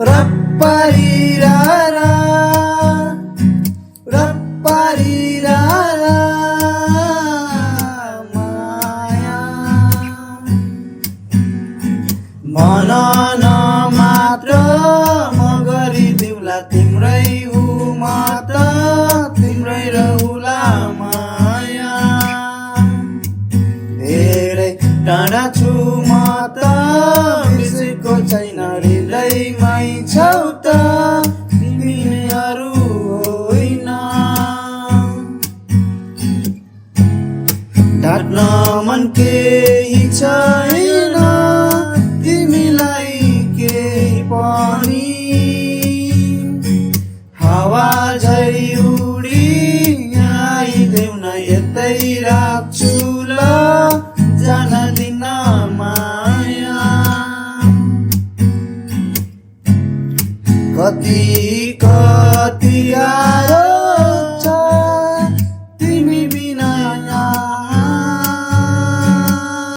रप्पारिरारा रप्पारिरारा माया मन न मात्र म गरिदिउँला तिम्रै हु म त तिम्रै रहुला माया धेरै टाढा छु म त बिर्सेको छैन हृदयमै छौ त तिमी नै अरू होइन ढाक्न मन केही छैन तिमीलाई केही पनि हावा झै उडी आइदेऊ न यतै राख्छु ल जान दिन माया कति कति